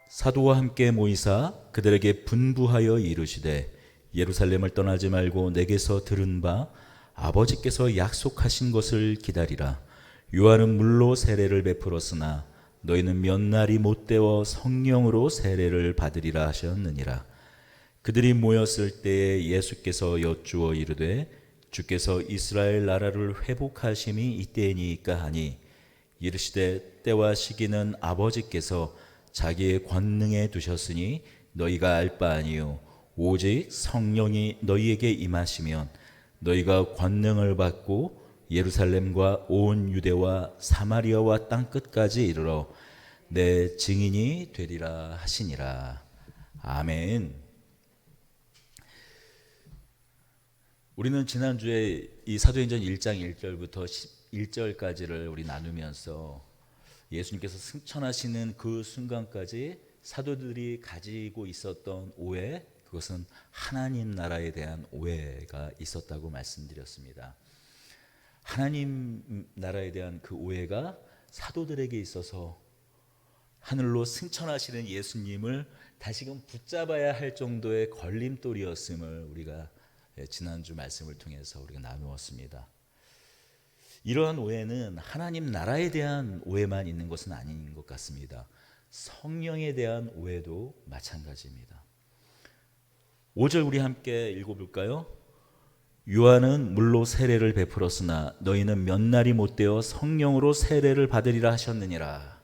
사도와 함께 모이사 그들에게 분부하여 이르시되 예루살렘을 떠나지 말고 내게서 들은 바 아버지께서 약속하신 것을 기다리라. 요한은 물로 세례를 베풀었으나 너희는 몇 날이 못 되어 성령으로 세례를 받으리라 하셨느니라. 그들이 모였을 때에 예수께서 여쭈어 이르되 주께서 이스라엘 나라를 회복하심이 이때이니까 하니 이르시되 때와 시기는 아버지께서 자기의 권능에 두셨으니 너희가 알 바 아니요 오직 성령이 너희에게 임하시면 너희가 권능을 받고 예루살렘과 온 유대와 사마리아와 땅 끝까지 이르러 내 증인이 되리라 하시니라. 아멘. 우리는 지난주에 이 사도행전 1장 1절부터 11절까지를 우리 나누면서 예수님께서 승천하시는 그 순간까지 사도들이 가지고 있었던 오해, 그것은 하나님 나라에 대한 오해가 있었다고 말씀드렸습니다. 하나님 나라에 대한 그 오해가 사도들에게 있어서 하늘로 승천하시는 예수님을 다시금 붙잡아야 할 정도의 걸림돌이었음을 우리가 지난주 말씀을 통해서 우리가 나누었습니다. 이러한 오해는 하나님 나라에 대한 오해만 있는 것은 아닌 것 같습니다. 성령에 대한 오해도 마찬가지입니다. 5절 우리 함께 읽어볼까요? 요한은 물로 세례를 베풀었으나 너희는 몇 날이 못되어 성령으로 세례를 받으리라 하셨느니라.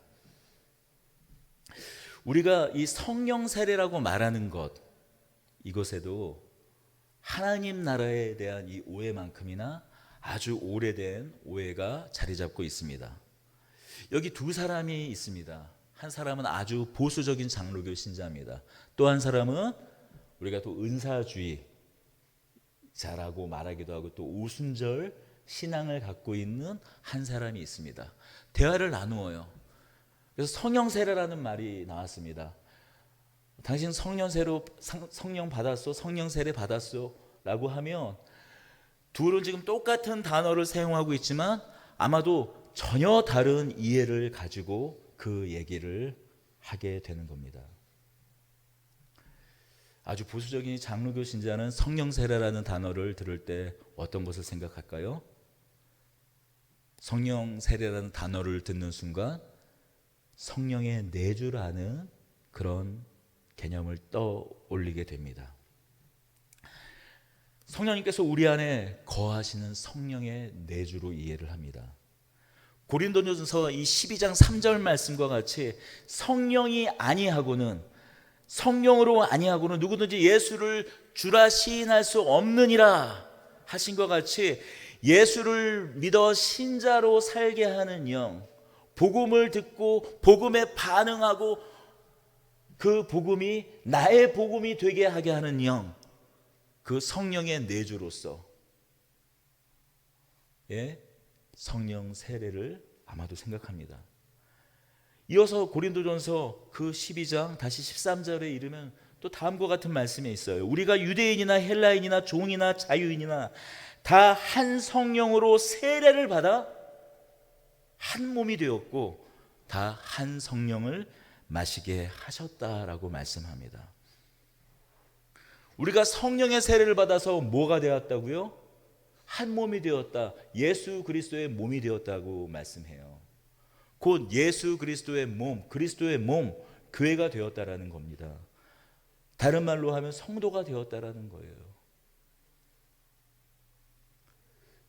우리가 이 성령 세례라고 말하는 것, 이것에도 하나님 나라에 대한 이 오해만큼이나 아주 오래된 오해가 자리 잡고 있습니다. 여기 두 사람이 있습니다. 한 사람은 아주 보수적인 장로교 신자입니다. 또 한 사람은 우리가 또 은사주의자라고 말하기도 하고 또 오순절 신앙을 갖고 있는 한 사람이 있습니다. 대화를 나누어요. 그래서 성령 세례라는 말이 나왔습니다. 당신 성령 받았어? 성령 세례 받았어? 라고 하면 둘은 지금 똑같은 단어를 사용하고 있지만 아마도 전혀 다른 이해를 가지고 그 얘기를 하게 되는 겁니다. 아주 보수적인 장로교 신자는 성령 세례라는 단어를 들을 때 어떤 것을 생각할까요? 성령 세례라는 단어를 듣는 순간 성령의 내주라는 그런 개념을 떠올리게 됩니다. 성령님께서 우리 안에 거하시는 성령의 내주로 이해를 합니다. 고린도전서 이 12장 3절 말씀과 같이 성령으로 아니하고는 누구든지 예수를 주라 시인할 수 없느니라 하신 것 같이 예수를 믿어 신자로 살게 하는 영, 복음을 듣고 복음에 반응하고 그 복음이 나의 복음이 되게 하게 하는 영, 그 성령의 내주로서 성령 세례를 아마도 생각합니다. 이어서 고린도전서 그 12장 다시 13절에 이르면 또 다음과 같은 말씀이 있어요. 우리가 유대인이나 헬라인이나 종이나 자유인이나 다 한 성령으로 세례를 받아 한 몸이 되었고 다 한 성령을 마시게 하셨다라고 말씀합니다. 우리가 성령의 세례를 받아서 뭐가 되었다고요? 한 몸이 되었다. 예수 그리스도의 몸이 되었다고 말씀해요. 곧 예수 그리스도의 몸, 그리스도의 몸, 교회가 되었다라는 겁니다. 다른 말로 하면 성도가 되었다라는 거예요.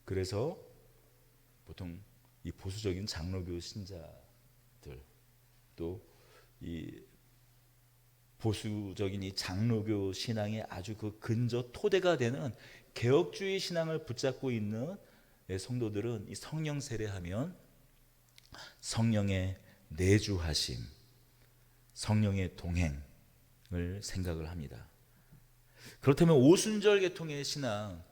그래서 보통 이 보수적인 장로교 신자들 또 이 보수적인 이 장로교 신앙의 아주 그 근저 토대가 되는 개혁주의 신앙을 붙잡고 있는 성도들은 이 성령 세례하면 성령의 내주하심, 성령의 동행을 생각을 합니다. 그렇다면 오순절 계통의 신앙,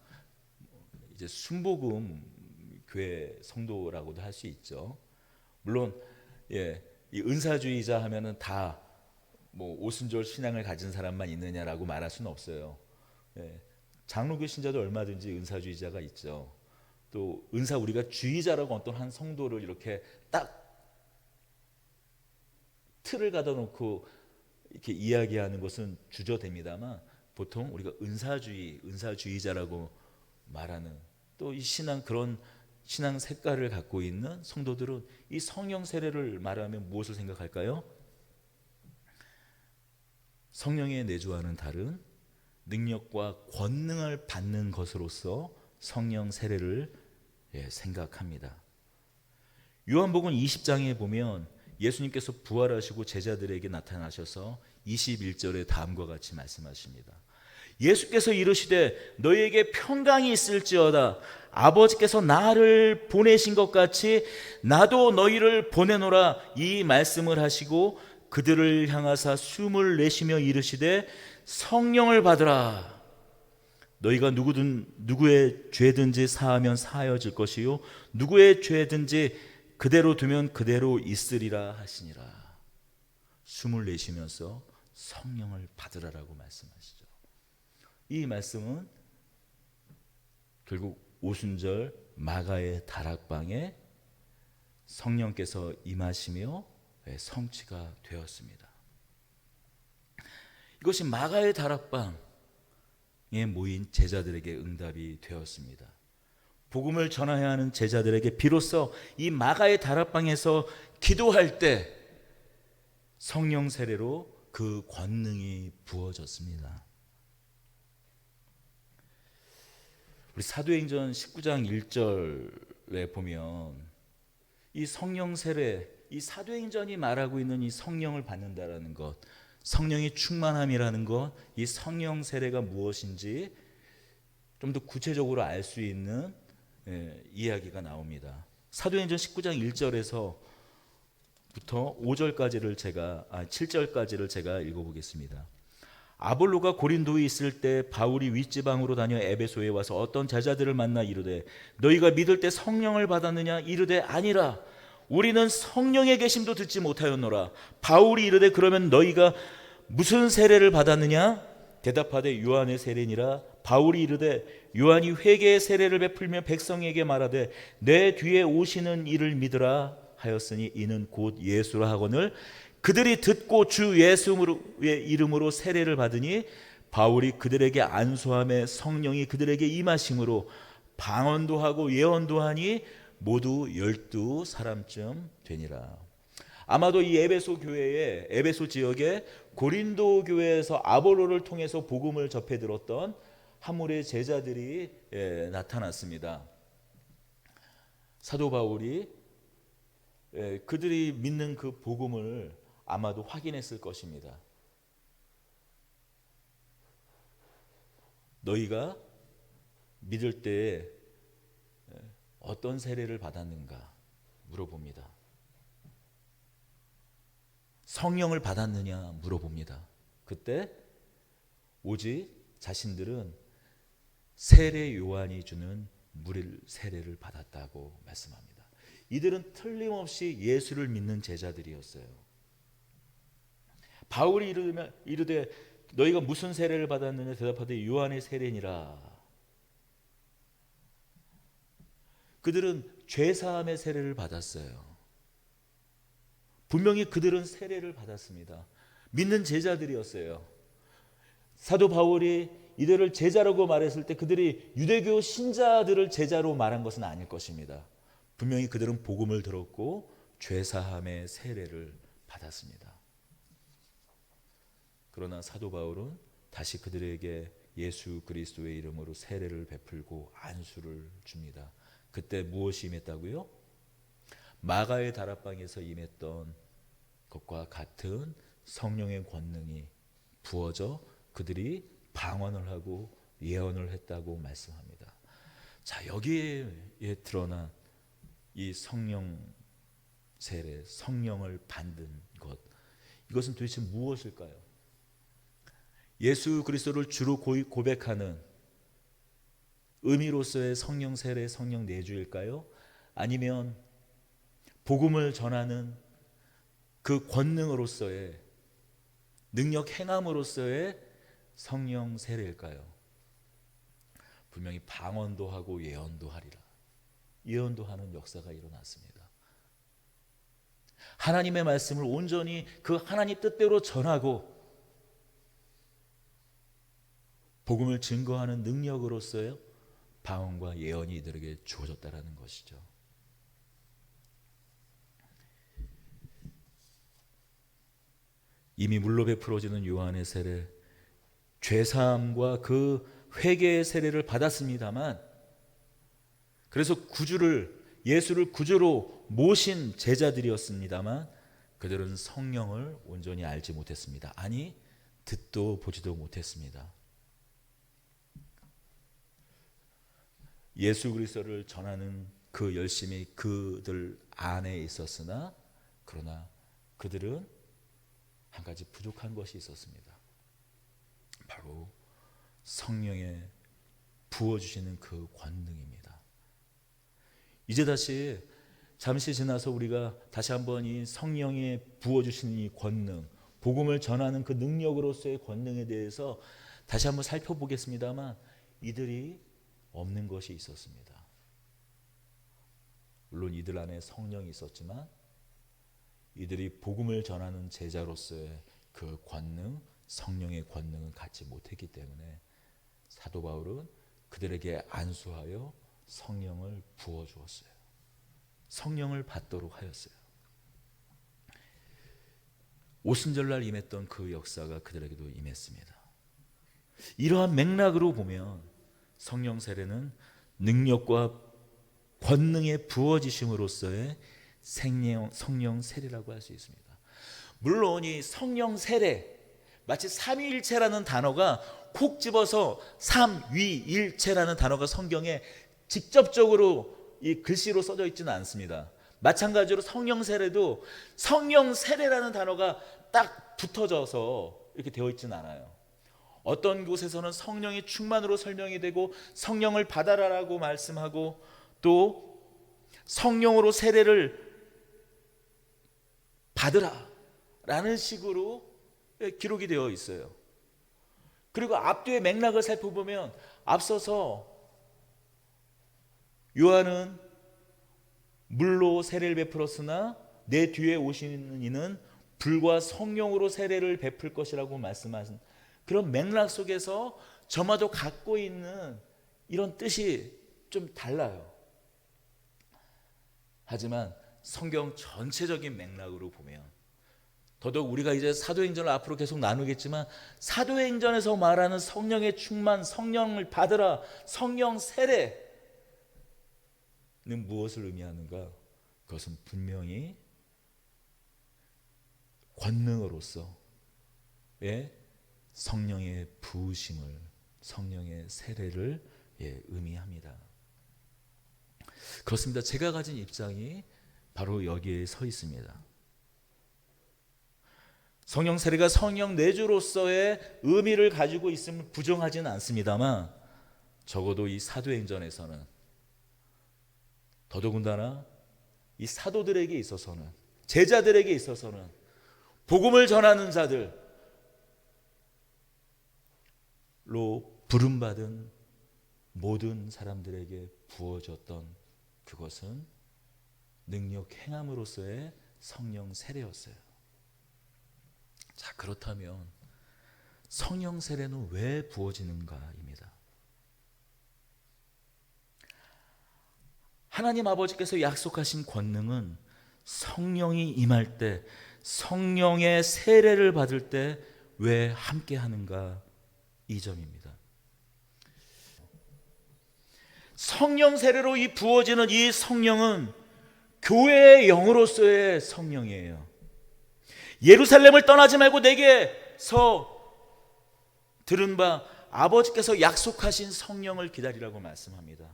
이제 순복음 교회 성도라고도 할 수 있죠. 물론 이 은사주의자 하면은 다 뭐 오순절 신앙을 가진 사람만 있느냐라고 말할 수는 없어요. 장로교 신자도 얼마든지 은사주의자가 있죠. 또 은사 우리가 주의자라고 어떤 한 성도를 이렇게 딱 틀을 가둬 놓고 이렇게 이야기하는 것은 주저됩니다만 보통 우리가 은사주의자라고 말하는 또 이 신앙 그런 신앙 색깔을 갖고 있는 성도들은 이 성령 세례를 말하면 무엇을 생각할까요? 성령의 내주와는 다른 능력과 권능을 받는 것으로서 성령 세례를 생각합니다. 요한복음 20장에 보면 예수님께서 부활하시고 제자들에게 나타나셔서 21절에 다음과 같이 말씀하십니다. 예수께서 이르시되 너희에게 평강이 있을지어다. 아버지께서 나를 보내신 것 같이 나도 너희를 보내노라. 이 말씀을 하시고 그들을 향하사 숨을 내쉬며 이르시되 성령을 받으라. 너희가 누구의 죄든지 사하면 사하여질 것이요 누구의 죄든지 그대로 두면 그대로 있으리라 하시니라. 숨을 내쉬면서 성령을 받으라라고 말씀하시죠. 이 말씀은 결국 오순절 마가의 다락방에 성령께서 임하시며 성취가 되었습니다. 이것이 마가의 다락방에 모인 제자들에게 응답이 되었습니다. 복음을 전해야 하는 제자들에게 비로소 이 마가의 다락방에서 기도할 때 성령 세례로 그 권능이 부어졌습니다. 우리 사도행전 19장 1절에 보면 이 성령 세례, 이 사도행전이 말하고 있는 이 성령을 받는다라는 것, 성령의 충만함이라는 것, 이 성령 세례가 무엇인지 좀 더 구체적으로 알 수 있는 이야기가 나옵니다. 사도행전 19장 1절에서부터 7절까지를 제가 읽어보겠습니다. 아볼로가 고린도에 있을 때 바울이 윗지방으로 다녀 에베소에 와서 어떤 제자들을 만나 이르되 너희가 믿을 때 성령을 받았느냐? 이르되 아니라 우리는 성령의 계심도 듣지 못하였노라. 바울이 이르되 그러면 너희가 무슨 세례를 받았느냐? 대답하되 요한의 세례니라. 바울이 이르되 요한이 회개의 세례를 베풀며 백성에게 말하되 내 뒤에 오시는 이를 믿으라 하였으니 이는 곧 예수라 하거늘 그들이 듣고 주 예수의 이름으로 세례를 받으니 바울이 그들에게 안수함에 성령이 그들에게 임하심으로 방언도 하고 예언도 하니 모두 12사람쯤 되니라. 아마도 이 에베소 지역에 고린도 교회에서 아볼로를 통해서 복음을 접해 들었던 하물의 제자들이 나타났습니다. 사도 바울이 그들이 믿는 그 복음을 아마도 확인했을 것입니다. 너희가 믿을 때 어떤 세례를 받았는가 물어봅니다. 성령을 받았느냐 물어봅니다. 그때 오직 자신들은 세례 요한이 주는 물 세례를 받았다고 말씀합니다. 이들은 틀림없이 예수를 믿는 제자들이었어요. 바울이 이르되 너희가 무슨 세례를 받았느냐 대답하되 요한의 세례니라. 그들은 죄사함의 세례를 받았어요. 분명히 그들은 세례를 받았습니다. 믿는 제자들이었어요. 사도 바울이 이들을 제자라고 말했을 때 그들이 유대교 신자들을 제자로 말한 것은 아닐 것입니다. 분명히 그들은 복음을 들었고 죄사함의 세례를 받았습니다. 그러나 사도 바울은 다시 그들에게 예수 그리스도의 이름으로 세례를 베풀고 안수를 줍니다. 그때 무엇이 임했다고요? 마가의 다락방에서 임했던 것과 같은 성령의 권능이 부어져 그들이 방언을 하고 예언을 했다고 말씀합니다. 자, 여기에 드러난 이 성령 세례, 성령을 받는 것, 이것은 도대체 무엇일까요? 예수 그리스도를 주로 고백하는 의미로서의 성령 세례, 성령 내주일까요? 아니면 복음을 전하는 그 권능으로서의 능력 행함으로서의 성령 세례일까요? 분명히 방언도 하고 예언도 하리라. 예언도 하는 역사가 일어났습니다. 하나님의 말씀을 온전히 그 하나님 뜻대로 전하고 복음을 증거하는 능력으로서의 방언과 예언이 이들에게 주어졌다라는 것이죠. 이미 물로 베풀어지는 요한의 세례, 죄사함과 그 회개의 세례를 받았습니다만, 그래서 예수를 구주로 모신 제자들이었습니다만 그들은 성령을 온전히 알지 못했습니다. 아니, 듣도 보지도 못했습니다. 예수 그리스도를 전하는 그 열심이 그들 안에 있었으나, 그러나 그들은 한 가지 부족한 것이 있었습니다. 바로 성령의 부어주시는 그 권능입니다. 이제 다시 잠시 지나서 우리가 다시 한번 이 성령의 부어주시는 이 권능, 복음을 전하는 그 능력으로서의 권능에 대해서 다시 한번 살펴보겠습니다만, 이들이 없는 것이 있었습니다. 물론 이들 안에 성령이 있었지만 이들이 복음을 전하는 제자로서의 그 권능, 성령의 권능을 갖지 못했기 때문에 사도 바울은 그들에게 안수하여 성령을 부어주었어요. 성령을 받도록 하였어요. 오순절날 임했던 그 역사가 그들에게도 임했습니다. 이러한 맥락으로 보면 성령 세례는 능력과 권능의 부어지심으로서의 성령 세례라고 할 수 있습니다. 물론 이 성령 세례, 마치 삼위일체라는 단어가 콕 집어서 삼위일체라는 단어가 성경에 직접적으로 이 글씨로 써져 있지는 않습니다. 마찬가지로 성령 세례도 성령 세례라는 단어가 딱 붙어져서 이렇게 되어 있지는 않아요. 어떤 곳에서는 성령의 충만으로 설명이 되고 성령을 받아라라고 말씀하고, 또 성령으로 세례를 받으라 라는 식으로 기록이 되어 있어요. 그리고 앞뒤의 맥락을 살펴보면 앞서서 요한은 물로 세례를 베풀었으나 내 뒤에 오시는 이는 불과 성령으로 세례를 베풀 것이라고 말씀하신 그런 맥락 속에서 저마다 갖고 있는 이런 뜻이 좀 달라요. 하지만 성경 전체적인 맥락으로 보면, 더더욱 우리가 이제 사도행전을 앞으로 계속 나누겠지만 사도행전에서 말하는 성령의 충만, 성령을 받으라, 성령 세례는 무엇을 의미하는가? 그것은 분명히 권능으로서의 성령의 부으심을, 성령의 세례를 의미합니다. 그렇습니다. 제가 가진 입장이 바로 여기에 서 있습니다. 성령 세례가 성령 내주로서의 의미를 가지고 있음을 부정하지는 않습니다만, 적어도 이 사도행전에서는, 더더군다나 이 사도들에게 있어서는, 제자들에게 있어서는, 복음을 전하는 자들로 부름받은 모든 사람들에게 부어졌던 그것은 능력 행함으로서의 성령 세례였어요. 자, 그렇다면 성령 세례는 왜 부어지는가입니다. 하나님 아버지께서 약속하신 권능은 성령이 임할 때, 성령의 세례를 받을 때 왜 함께 하는가, 이 점입니다. 성령 세례로 이 부어지는 이 성령은 교회의 영으로서의 성령이에요. 예루살렘을 떠나지 말고 내게서 들은 바 아버지께서 약속하신 성령을 기다리라고 말씀합니다.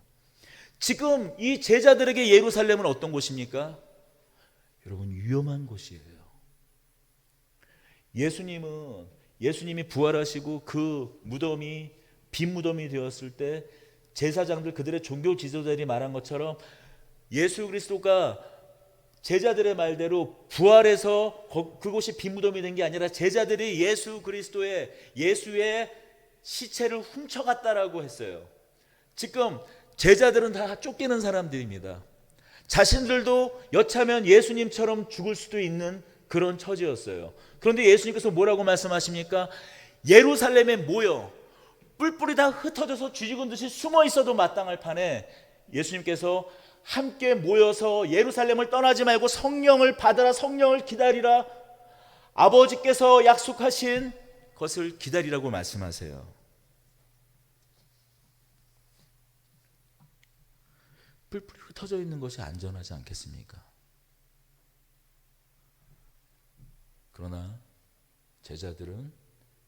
지금 이 제자들에게 예루살렘은 어떤 곳입니까? 여러분, 위험한 곳이에요. 예수님이 부활하시고 그 무덤이 빈 무덤이 되었을 때 제사장들, 그들의 종교 지도자들이 말한 것처럼 예수 그리스도가 제자들의 말대로 부활해서 그곳이 빈 무덤이 된 게 아니라 제자들이 예수의 시체를 훔쳐갔다라고 했어요. 지금 제자들은 다 쫓기는 사람들입니다. 자신들도 여차하면 예수님처럼 죽을 수도 있는 그런 처지였어요. 그런데 예수님께서 뭐라고 말씀하십니까? 예루살렘에 모여 뿔뿔이 다 흩어져서 쥐죽은 듯이 숨어 있어도 마땅할 판에 예수님께서 함께 모여서 예루살렘을 떠나지 말고 성령을 받으라, 성령을 기다리라, 아버지께서 약속하신 것을 기다리라고 말씀하세요. 뿔뿔이 흩어져 있는 것이 안전하지 않겠습니까? 그러나 제자들은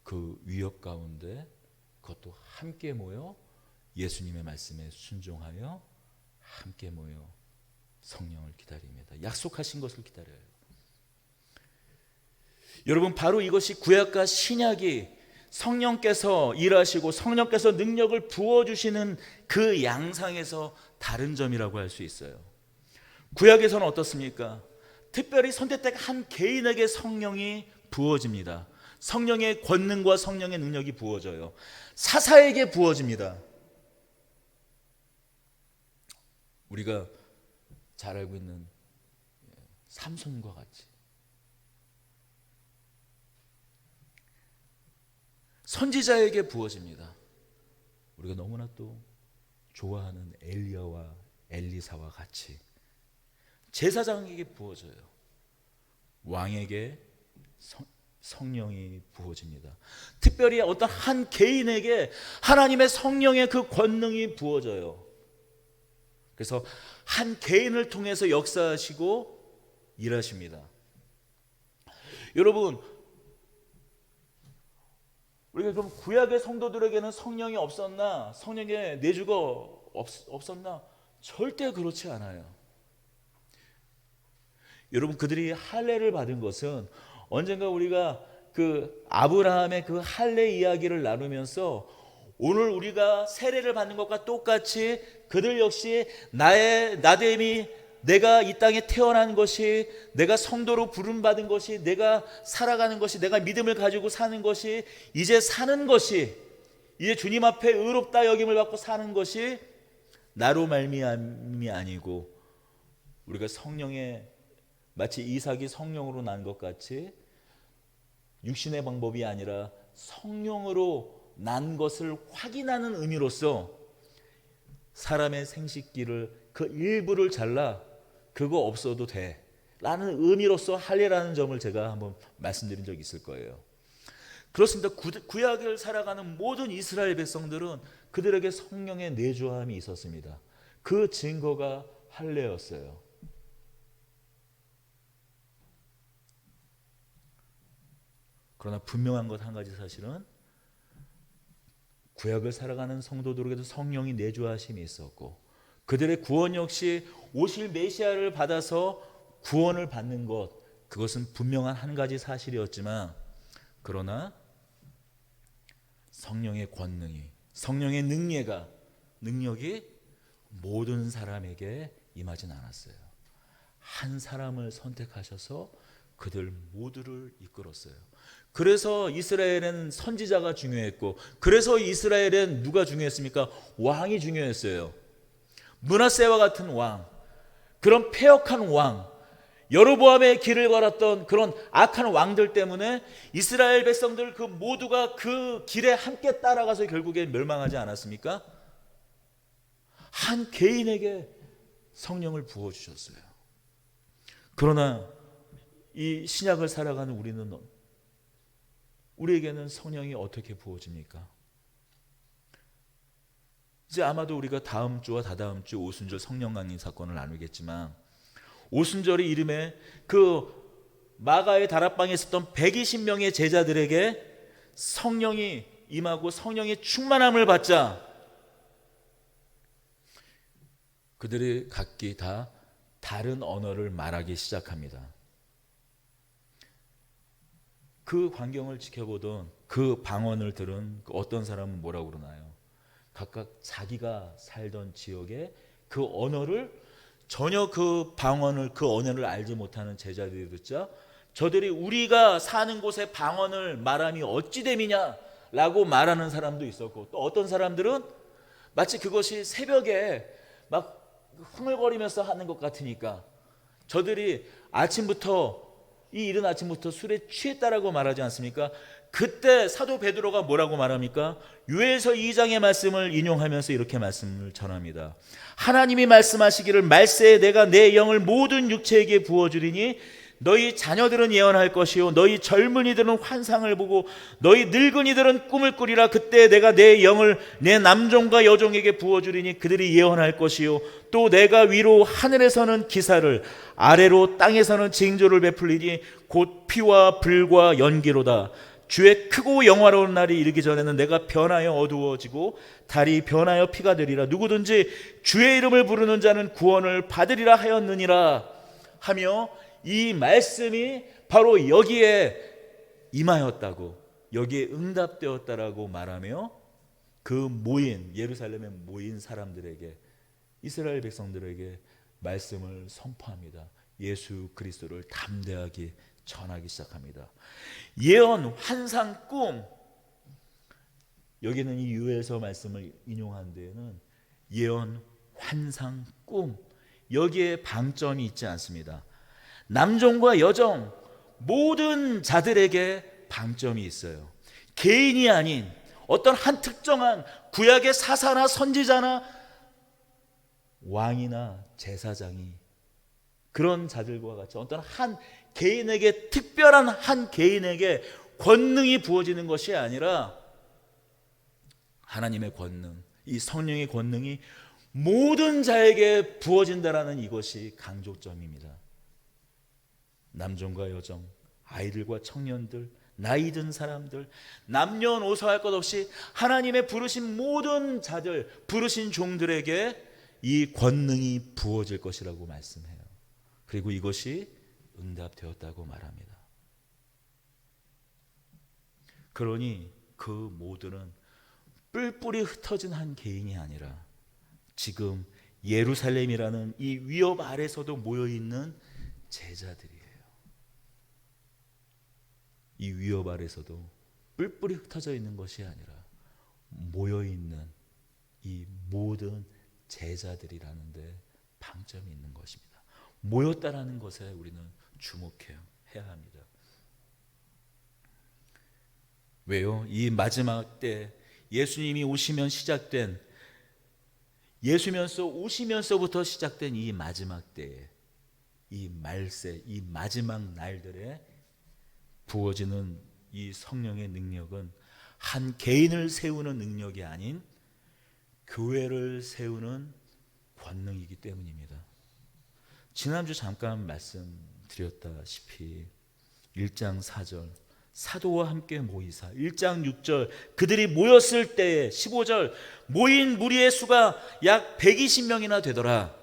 그 위협 가운데 그것도 함께 모여 예수님의 말씀에 순종하여 함께 모여 성령을 기다립니다. 약속하신 것을 기다려요. 여러분, 바로 이것이 구약과 신약이 성령께서 일하시고 성령께서 능력을 부어주시는 그 양상에서 다른 점이라고 할 수 있어요. 구약에서는 어떻습니까? 특별히 선택된 한 개인에게 성령이 부어집니다. 성령의 권능과 성령의 능력이 부어져요. 사사에게 부어집니다. 우리가 잘 알고 있는 삼손과 같이 선지자에게 부어집니다. 우리가 너무나 또 좋아하는 엘리야와 엘리사와 같이 제사장에게 부어져요. 왕에게 성령이 부어집니다. 특별히 어떤 한 개인에게 하나님의 성령의 그 권능이 부어져요. 그래서 한 개인을 통해서 역사하시고 일하십니다. 여러분, 우리가 그럼 구약의 성도들에게는 성령이 없었나? 성령의 내주가 없었나? 절대 그렇지 않아요. 여러분, 그들이 할례를 받은 것은 언젠가 우리가 그 아브라함의 그 할례 이야기를 나누면서 오늘 우리가 세례를 받는 것과 똑같이 그들 역시 나의 나됨이, 내가 이 땅에 태어난 것이, 내가 성도로 부름받은 것이, 내가 살아가는 것이, 내가 믿음을 가지고 사는 것이, 이제 사는 것이, 이제 주님 앞에 의롭다 여김을 받고 사는 것이 나로 말미암이 아니고 우리가 성령의, 마치 이삭이 성령으로 난 것 같이 육신의 방법이 아니라 성령으로 난 것을 확인하는 의미로서 사람의 생식기를 그 일부를 잘라 그거 없어도 돼 라는 의미로서 할례라는 점을 제가 한번 말씀드린 적이 있을 거예요. 그렇습니다. 구약을 살아가는 모든 이스라엘 백성들은 그들에게 성령의 내주함이 있었습니다. 그 증거가 할례였어요. 그러나 분명한 것 한 가지 사실은 구약을 살아가는 성도들에게도 성령이 내주하심이 있었고 그들의 구원 역시 오실 메시아를 받아서 구원을 받는 것, 그것은 분명한 한 가지 사실이었지만 그러나 성령의 권능이, 성령의 능력이 모든 사람에게 임하진 않았어요. 한 사람을 선택하셔서 그들 모두를 이끌었어요. 그래서 이스라엘은 선지자가 중요했고, 그래서 이스라엘은 누가 중요했습니까? 왕이 중요했어요. 므낫세와 같은 왕, 그런 패역한 왕, 여로보암의 길을 걸었던 그런 악한 왕들 때문에 이스라엘 백성들 그 모두가 그 길에 함께 따라가서 결국에 멸망하지 않았습니까? 한 개인에게 성령을 부어주셨어요. 그러나 이 신약을 살아가는 우리에게는 성령이 어떻게 부어집니까? 이제 아마도 우리가 다음 주와 다다음 주 오순절 성령 강림 사건을 나누겠지만 오순절의 이름에 그 마가의 다락방에 있었던 120명의 제자들에게 성령이 임하고 성령의 충만함을 받자 그들이 각기 다 다른 언어를 말하기 시작합니다. 그 광경을 지켜보던 그 방언을 들은 어떤 사람은 뭐라고 그러나요? 각각 자기가 살던 지역의 그 언어를 전혀 그 방언을, 그 언어를 알지 못하는 제자들이 듣자 저들이 우리가 사는 곳의 방언을 말함이 어찌 됨이냐 라고 말하는 사람도 있었고, 또 어떤 사람들은 마치 그것이 새벽에 막 흥얼거리면서 하는 것 같으니까 저들이 아침부터 이 이른 아침부터 술에 취했다라고 말하지 않습니까? 그때 사도 베드로가 뭐라고 말합니까? 요엘서 2장의 말씀을 인용하면서 이렇게 말씀을 전합니다. 하나님이 말씀하시기를 말세에 내가 내 영을 모든 육체에게 부어주리니 너희 자녀들은 예언할 것이요 너희 젊은이들은 환상을 보고 너희 늙은이들은 꿈을 꾸리라. 그때 내가 내 영을 내 남종과 여종에게 부어주리니 그들이 예언할 것이요 또 내가 위로 하늘에서는 기사를 아래로 땅에서는 징조를 베풀리니 곧 피와 불과 연기로다. 주의 크고 영화로운 날이 이르기 전에는 내가 변하여 어두워지고 달이 변하여 피가 되리라. 누구든지 주의 이름을 부르는 자는 구원을 받으리라 하였느니라 하며 이 말씀이 바로 여기에 임하였다고, 여기에 응답되었다라고 말하며 그 모인, 예루살렘에 모인 사람들에게, 이스라엘 백성들에게 말씀을 선포합니다. 예수 그리스도를 담대하게 전하기 시작합니다. 예언, 환상, 꿈, 여기는 이 요엘서 말씀을 인용한 데에는 예언, 환상, 꿈, 여기에 방점이 있지 않습니다. 남종과 여종 모든 자들에게 방점이 있어요. 개인이 아닌 어떤 한 특정한 구약의 사사나 선지자나 왕이나 제사장이 그런 자들과 같이 어떤 한 개인에게, 특별한 한 개인에게 권능이 부어지는 것이 아니라 하나님의 권능, 이 성령의 권능이 모든 자에게 부어진다라는 이것이 강조점입니다. 남종과 여종, 아이들과 청년들, 나이 든 사람들, 남녀노소 할 것 없이 하나님의 부르신 모든 자들, 부르신 종들에게 이 권능이 부어질 것이라고 말씀해요. 그리고 이것이 응답되었다고 말합니다. 그러니 그 모두는 뿔뿔이 흩어진 한 개인이 아니라 지금 예루살렘이라는 이 위협 아래서도 모여있는 제자들이에요. 이 위협 아래서도 뿔뿔이 흩어져 있는 것이 아니라 모여있는 이 모든 제자들이라는 데 방점이 있는 것입니다. 모였다라는 것에 우리는 주목해야 합니다. 왜요? 이 마지막 때 예수님이 오시면서부터 시작된 이 마지막 때에, 이 말세, 이 마지막 날들에 부어지는 이 성령의 능력은 한 개인을 세우는 능력이 아닌 교회를 세우는 권능이기 때문입니다. 지난주 잠깐 말씀드렸다시피 1장 4절 사도와 함께 모이사, 1장 6절 그들이 모였을 때에, 15절 모인 무리의 수가 약 120명이나 되더라.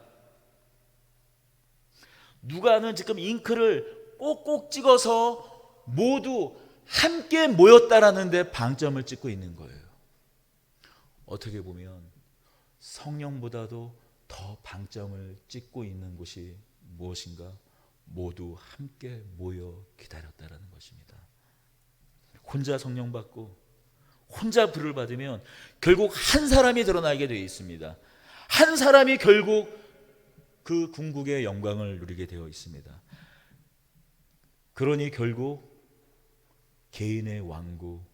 누가는 지금 잉크를 꼭꼭 찍어서 모두 함께 모였다라는 데 방점을 찍고 있는 거예요. 어떻게 보면 성령보다도 더 방점을 찍고 있는 곳이 무엇인가? 모두 함께 모여 기다렸다라는 것입니다. 혼자 성령 받고 혼자 불을 받으면 결국 한 사람이 드러나게 되어 있습니다. 한 사람이 결국 그 궁극의 영광을 누리게 되어 있습니다. 그러니 결국 개인의 왕국,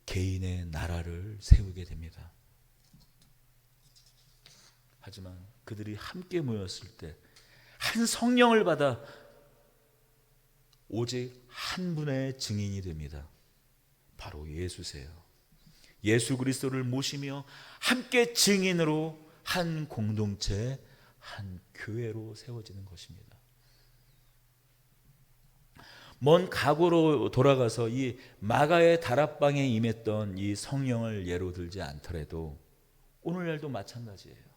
개인의 나라를 세우게 됩니다. 하지만 그들이 함께 모였을 때 한 성령을 받아 오직 한 분의 증인이 됩니다. 바로 예수세요. 예수 그리스도를 모시며 함께 증인으로 한 공동체, 한 교회로 세워지는 것입니다. 먼 과거로 돌아가서 이 마가의 다락방에 임했던 이 성령을 예로 들지 않더라도 오늘날도 마찬가지예요.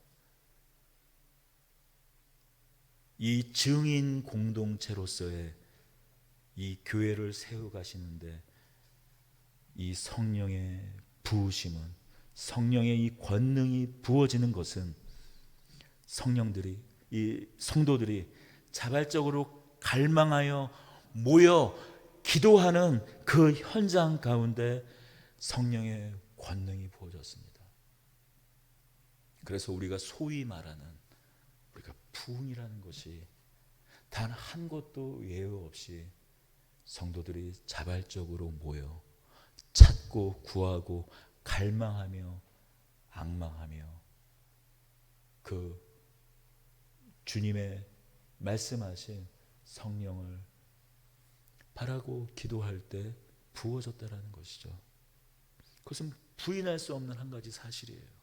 이 증인 공동체로서의 이 교회를 세워가시는데 이 성령의 부으심은, 성령의 이 권능이 부어지는 것은 이 성도들이 자발적으로 갈망하여 모여 기도하는 그 현장 가운데 성령의 권능이 부어졌습니다. 그래서 우리가 소위 말하는 우리가 부흥이라는 것이 단 한 곳도 예외 없이 성도들이 자발적으로 모여 찾고 구하고 갈망하며 앙망하며 그 주님의 말씀하신 성령을 바라고 기도할 때 부어졌다라는 것이죠. 그것은 부인할 수 없는 한 가지 사실이에요.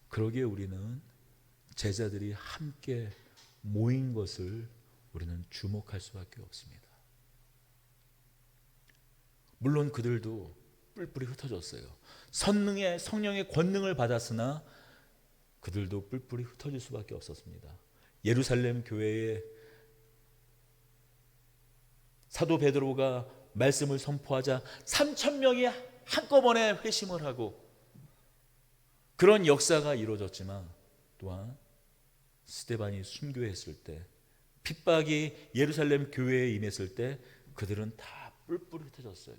그러기에 우리는 제자들이 함께 모인 것을 우리는 주목할 수밖에 없습니다. 물론 그들도 뿔뿔이 흩어졌어요. 성령의 권능을 받았으나 그들도 뿔뿔이 흩어질 수밖에 없었습니다. 예루살렘 교회에 사도 베드로가 말씀을 선포하자 3,000명이 한꺼번에 회심을 하고 그런 역사가 이루어졌지만 또한 스데반이 순교했을 때 핍박이 예루살렘 교회에 임했을 때 그들은 다 뿔뿔이 흩어졌어요.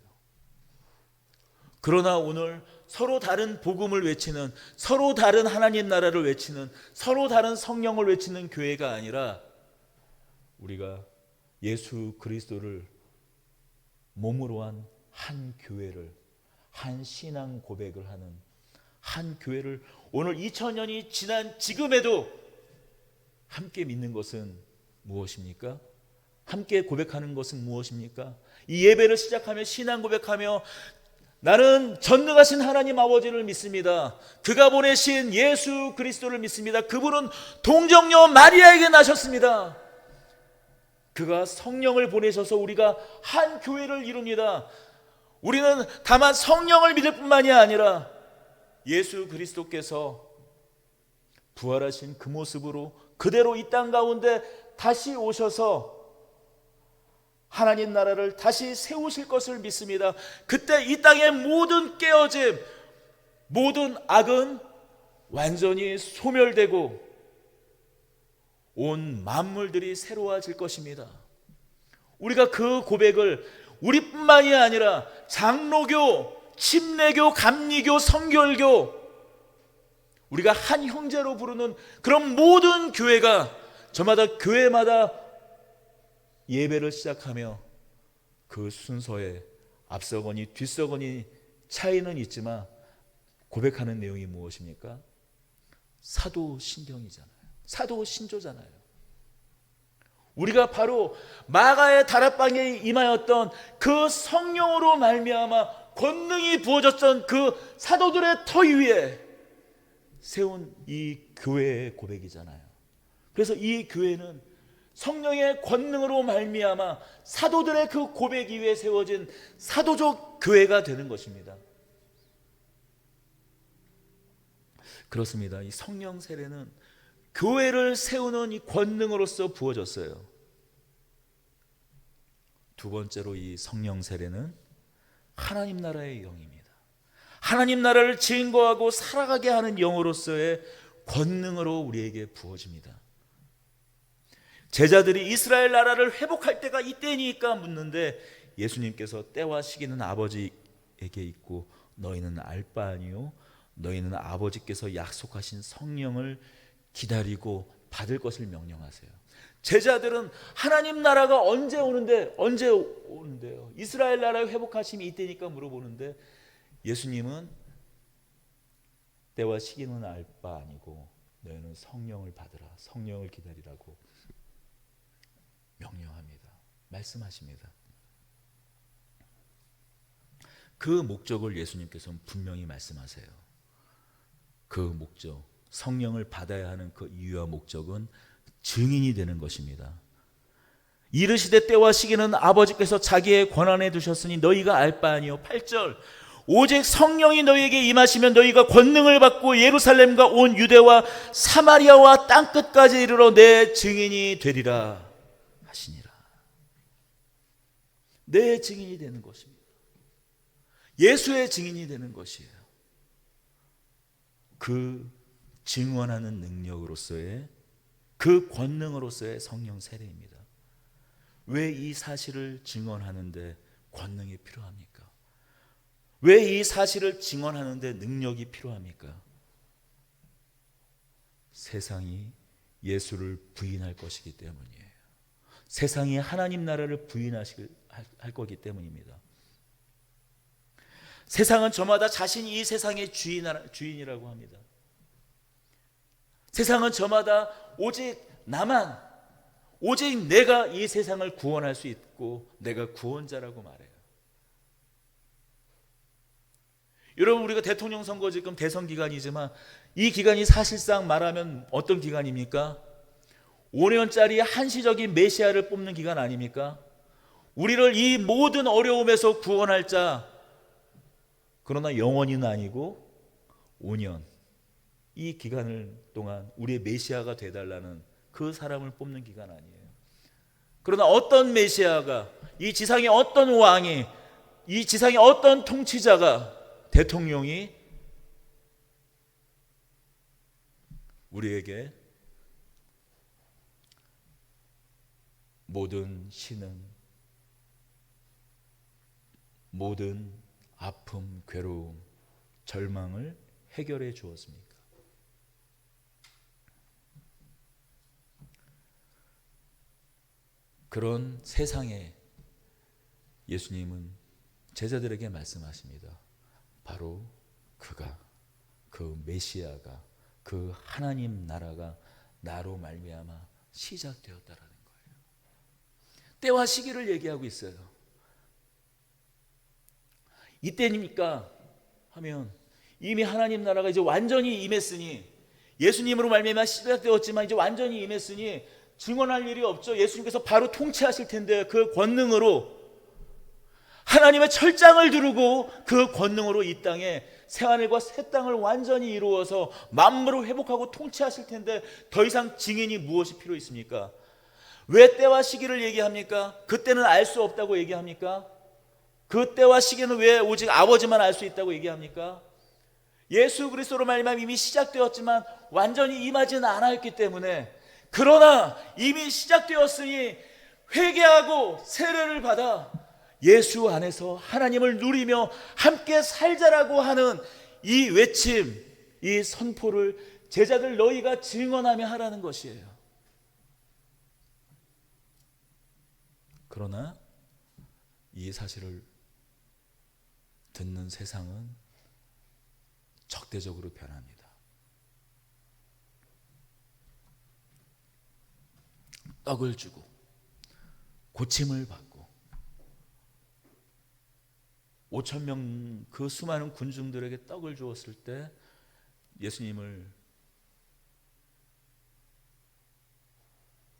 그러나 오늘 서로 다른 복음을 외치는, 서로 다른 하나님 나라를 외치는, 서로 다른 성령을 외치는 교회가 아니라 우리가 예수 그리스도를 몸으로 한 교회를, 한 신앙 고백을 하는 한 교회를 오늘 2000년이 지난 지금에도 함께 믿는 것은 무엇입니까? 함께 고백하는 것은 무엇입니까? 이 예배를 시작하며 신앙 고백하며 나는 전능하신 하나님 아버지를 믿습니다. 그가 보내신 예수 그리스도를 믿습니다. 그분은 동정녀 마리아에게 나셨습니다. 그가 성령을 보내셔서 우리가 한 교회를 이룹니다. 우리는 다만 성령을 믿을 뿐만이 아니라 예수 그리스도께서 부활하신 그 모습으로 그대로 이 땅 가운데 다시 오셔서 하나님 나라를 다시 세우실 것을 믿습니다. 그때 이 땅의 모든 깨어짐, 모든 악은 완전히 소멸되고 온 만물들이 새로워질 것입니다. 우리가 그 고백을 우리뿐만이 아니라 장로교, 침례교, 감리교, 성결교, 우리가 한 형제로 부르는 그런 모든 교회가 저마다 교회마다 예배를 시작하며 그 순서에 앞서거니 뒤서거니 차이는 있지만 고백하는 내용이 무엇입니까? 사도신경이잖아요. 사도신조잖아요. 우리가 바로 마가의 다락방에 임하였던 그 성령으로 말미암아 권능이 부어졌던 그 사도들의 터위 위에 세운 이 교회의 고백이잖아요. 그래서 이 교회는 성령의 권능으로 말미암아 사도들의 그 고백 위에 세워진 사도적 교회가 되는 것입니다. 그렇습니다. 이 성령 세례는 교회를 세우는 이 권능으로서 부어졌어요. 두 번째로 이 성령 세례는 하나님 나라의 영입니다. 하나님 나라를 증거하고 살아가게 하는 영으로서의 권능으로 우리에게 부어집니다. 제자들이 이스라엘 나라를 회복할 때가 이때니까 묻는데 예수님께서 때와 시기는 아버지에게 있고 너희는 알 바 아니요 너희는 아버지께서 약속하신 성령을 기다리고 받을 것을 명령하세요. 제자들은 하나님 나라가 언제 오는데요? 이스라엘 나라의 회복하심이 이때니까 물어보는데 예수님은 때와 시기는 알 바 아니고 너희는 성령을 받으라, 성령을 기다리라고 명령합니다. 말씀하십니다. 그 목적을 예수님께서는 분명히 말씀하세요. 그 목적, 성령을 받아야 하는 그 이유와 목적은 증인이 되는 것입니다. 이르시되 때와 시기는 아버지께서 자기의 권한에 두셨으니 너희가 알 바 아니요. 8절 오직 성령이 너희에게 임하시면 너희가 권능을 받고 예루살렘과 온 유대와 사마리아와 땅끝까지 이르러 내 증인이 되리라 하시니라. 내 증인이 되는 것입니다. 예수의 증인이 되는 것이에요. 그 증언하는 능력으로서의 그 권능으로서의 성령 세례입니다. 왜 이 사실을 증언하는데 권능이 필요합니까? 왜 이 사실을 증언하는데 능력이 필요합니까? 세상이 예수를 부인할 것이기 때문이에요. 세상이 하나님 나라를 부인하실 할 거기 때문입니다. 세상은 저마다 자신이 이 세상의 주인이라고 합니다. 세상은 저마다 오직 나만, 오직 내가 이 세상을 구원할 수 있고 내가 구원자라고 말해요. 여러분, 우리가 대통령 선거 지금 대선 기간이지만 이 기간이 사실상 말하면 어떤 기간입니까? 5년짜리 한시적인 메시아를 뽑는 기간 아닙니까? 우리를 이 모든 어려움에서 구원할 자, 그러나 영원히는 아니고 5년, 이 기간을 동안 우리의 메시아가 되달라는 그 사람을 뽑는 기간 아니에요. 그러나 어떤 메시아가, 이 지상의 어떤 왕이, 이 지상의 어떤 통치자가, 대통령이 우리에게 모든 신음, 모든 아픔, 괴로움, 절망을 해결해 주었습니까? 그런 세상에 예수님은 제자들에게 말씀하십니다. 바로 그가, 그 메시아가, 그 하나님 나라가 나로 말미암아 시작되었다라는 거예요. 때와 시기를 얘기하고 있어요. 이때입니까? 하면 이미 하나님 나라가 이제 완전히 임했으니, 예수님으로 말미암아 시작되었지만 이제 완전히 임했으니 증언할 일이 없죠. 예수님께서 바로 통치하실 텐데 그 권능으로, 하나님의 철장을 두르고 그 권능으로 이 땅에 새하늘과 새 땅을 완전히 이루어서 만물을 회복하고 통치하실 텐데 더 이상 증인이 무엇이 필요 있습니까? 왜 때와 시기를 얘기합니까? 그때는 알 수 없다고 얘기합니까? 그 때와 시기는 왜 오직 아버지만 알 수 있다고 얘기합니까? 예수 그리스도로 말미암아 이미 시작되었지만 완전히 임하지는 않았기 때문에, 그러나 이미 시작되었으니 회개하고 세례를 받아 예수 안에서 하나님을 누리며 함께 살자라고 하는 이 외침, 이 선포를 제자들 너희가 증언하며 하라는 것이에요. 그러나 이 사실을 듣는 세상은 적대적으로 변합니다. 떡을 주고 고침을 받고 5,000명 그 수많은 군중들에게 떡을 주었을 때 예수님을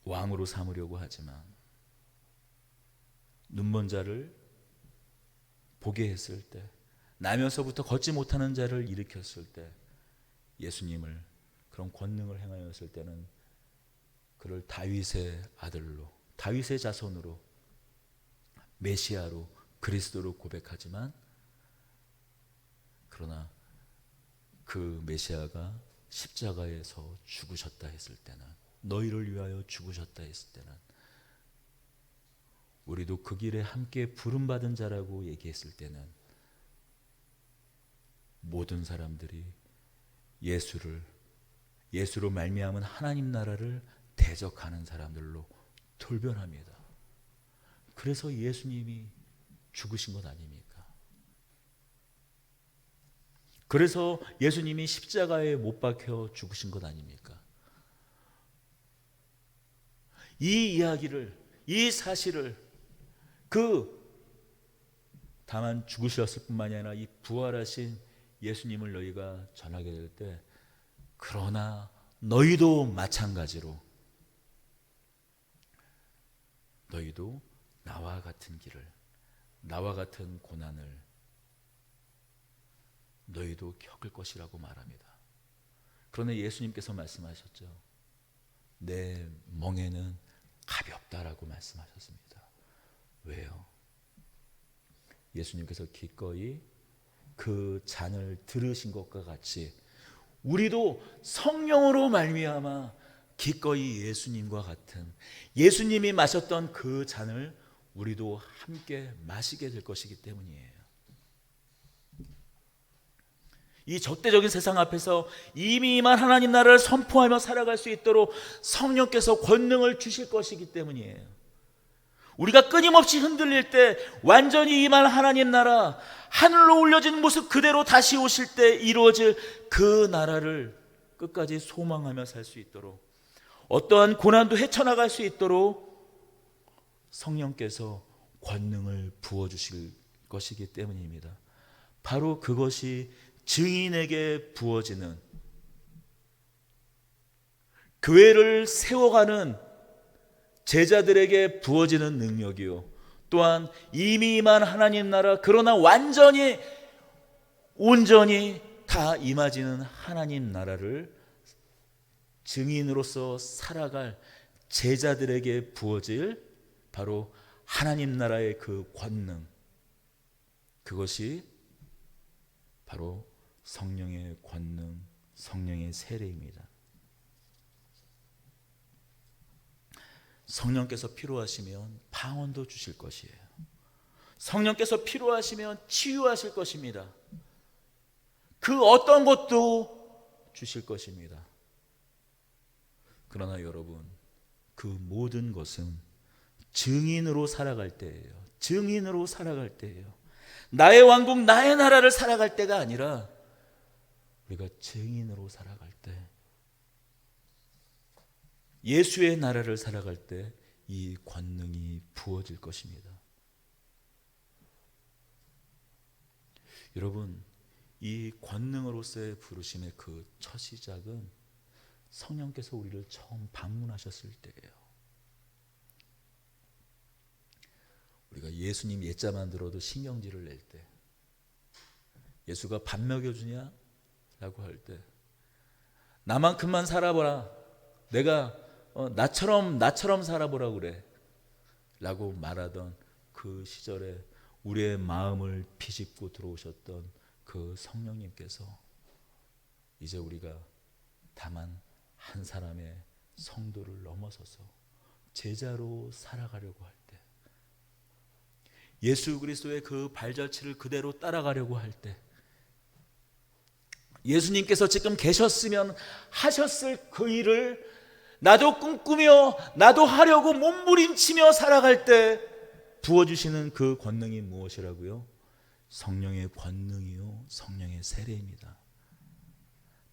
왕으로 삼으려고 하지만 눈먼 자를 보게 했을 때, 나면서부터 걷지 못하는 자를 일으켰을 때, 예수님을 그런 권능을 행하였을 때는 그를 다윗의 아들로, 다윗의 자손으로, 메시아로, 그리스도로 고백하지만, 그러나 그 메시아가 십자가에서 죽으셨다 했을 때는, 너희를 위하여 죽으셨다 했을 때는 우리도 그 길에 함께 부름받은 자라고 얘기했을 때는 모든 사람들이 예수로 말미암은 하나님 나라를 대적하는 사람들로 돌변합니다. 그래서 예수님이 죽으신 것 아닙니까? 그래서 예수님이 십자가에 못 박혀 죽으신 것 아닙니까? 이 이야기를, 이 사실을, 다만 죽으셨을 뿐만이 아니라 이 부활하신 예수님을 너희가 전하게 될 때, 그러나 너희도 마찬가지로 너희도 나와 같은 길을, 나와 같은 고난을 너희도 겪을 것이라고 말합니다. 그러나 예수님께서 말씀하셨죠. 내 멍에는 가볍다라고 말씀하셨습니다. 왜요? 예수님께서 기꺼이 그 잔을 들으신 것과 같이 우리도 성령으로 말미암아 기꺼이 예수님과 같은, 예수님이 마셨던 그 잔을 우리도 함께 마시게 될 것이기 때문이에요. 이 적대적인 세상 앞에서 이미 임한 하나님 나라를 선포하며 살아갈 수 있도록 성령께서 권능을 주실 것이기 때문이에요. 우리가 끊임없이 흔들릴 때 완전히 임할 하나님 나라, 하늘로 올려진 모습 그대로 다시 오실 때 이루어질 그 나라를 끝까지 소망하며 살 수 있도록, 어떠한 고난도 헤쳐나갈 수 있도록 성령께서 권능을 부어주실 것이기 때문입니다. 바로 그것이 증인에게 부어지는, 교회를 세워가는 제자들에게 부어지는 능력이요, 또한 이미 임한 하나님 나라, 그러나 완전히 온전히 다 임하지는 하나님 나라를 증인으로서 살아갈 제자들에게 부어질 바로 하나님 나라의 그 권능, 그것이 바로 성령의 권능, 성령의 세례입니다. 성령께서 필요하시면 방언도 주실 것이에요. 성령께서 필요하시면 치유하실 것입니다. 그 어떤 것도 주실 것입니다. 그러나 여러분, 그 모든 것은 증인으로 살아갈 때예요. 증인으로 살아갈 때예요. 나의 왕국, 나의 나라를 살아갈 때가 아니라 우리가 증인으로 살아갈 때, 예수의 나라를 살아갈 때 이 권능이 부어질 것입니다. 여러분, 이 권능으로서의 부르심의 그 첫 시작은 성령께서 우리를 처음 방문하셨을 때예요. 우리가 예수님 옛자만 들어도 신경질을 낼 때, 예수가 밥 먹여주냐? 라고 할 때, 나만큼만 살아보라, 내가 나처럼 살아보라 그래 라고 말하던 그 시절에 우리의 마음을 비집고 들어오셨던 그 성령님께서 이제 우리가 다만 한 사람의 성도를 넘어서서 제자로 살아가려고 할 때, 예수 그리스도의 그 발자취를 그대로 따라가려고 할 때, 예수님께서 지금 계셨으면 하셨을 그 일을 나도 꿈꾸며 나도 하려고 몸부림치며 살아갈 때 부어주시는 그 권능이 무엇이라고요? 성령의 권능이요, 성령의 세례입니다.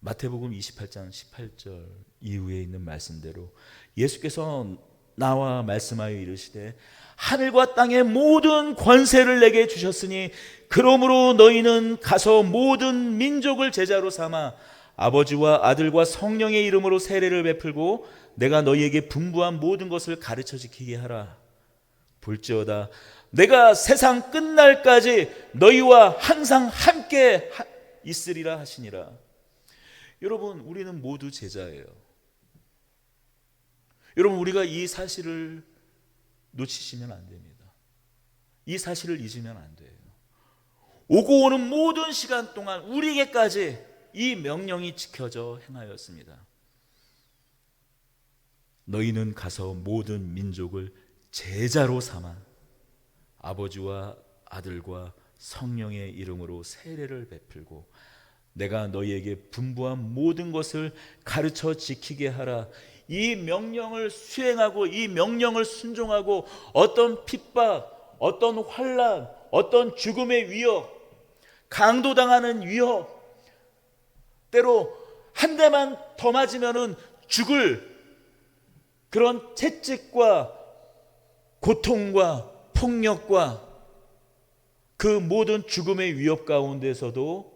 마태복음 28장 18절 이후에 있는 말씀대로 예수께서 나와 말씀하여 이르시되 하늘과 땅의 모든 권세를 내게 주셨으니 그러므로 너희는 가서 모든 민족을 제자로 삼아 아버지와 아들과 성령의 이름으로 세례를 베풀고 내가 너희에게 분부한 모든 것을 가르쳐 지키게 하라. 볼지어다 내가 세상 끝날까지 너희와 항상 함께 있으리라 하시니라. 여러분, 우리는 모두 제자예요. 여러분, 우리가 이 사실을 놓치시면 안 됩니다. 이 사실을 잊으면 안 돼요. 오고 오는 모든 시간 동안 우리에게까지 이 명령이 지켜져 행하였습니다. 너희는 가서 모든 민족을 제자로 삼아 아버지와 아들과 성령의 이름으로 세례를 베풀고 내가 너희에게 분부한 모든 것을 가르쳐 지키게 하라. 이 명령을 수행하고 이 명령을 순종하고 어떤 핍박, 어떤 환난, 어떤 죽음의 위협, 강도당하는 위협, 때로 한 대만 더 맞으면은 죽을 그런 채찍과 고통과 폭력과 그 모든 죽음의 위협 가운데서도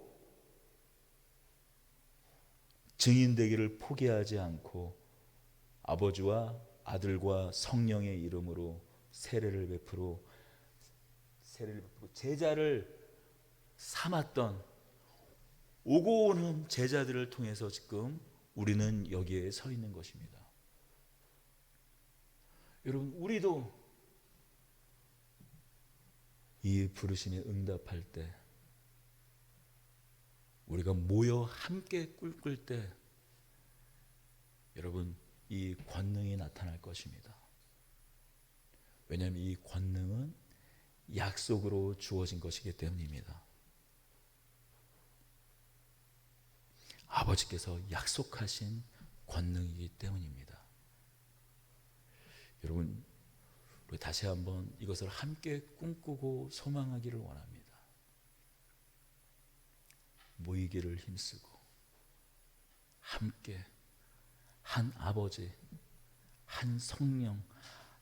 증인되기를 포기하지 않고 아버지와 아들과 성령의 이름으로 세례를 베풀고 제자를 삼았던, 오고 오는 제자들을 통해서 지금 우리는 여기에 서 있는 것입니다. 여러분, 우리도 이 부르심에 응답할 때, 우리가 모여 함께 꿀꿀 때 여러분, 이 권능이 나타날 것입니다. 왜냐하면 이 권능은 약속으로 주어진 것이기 때문입니다. 아버지께서 약속하신 권능이기 때문입니다. 여러분, 다시 한번 이것을 함께 꿈꾸고 소망하기를 원합니다. 모이기를 힘쓰고 함께 한 아버지, 한 성령,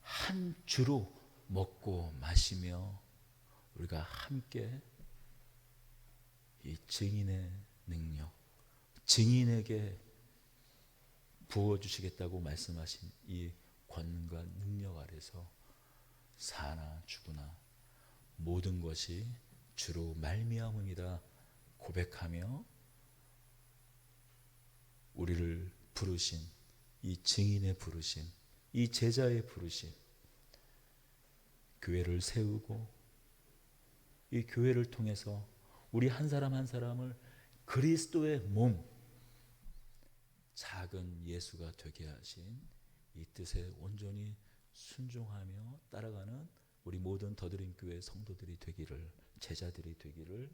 한 주로 먹고 마시며 우리가 함께 이 증인의 능력, 증인에게 부어주시겠다고 말씀하신 이 권능과 능력 아래서 사나 죽으나 모든 것이 주로 말미암음이다 고백하며 우리를 부르신 이 증인의 부르심, 이 제자의 부르심, 교회를 세우고 이 교회를 통해서 우리 한 사람 한 사람을 그리스도의 몸, 작은 예수가 되게 하신 이 뜻에 온전히 순종하며 따라가는 우리 모든 더드림 교회 성도들이 되기를, 제자들이 되기를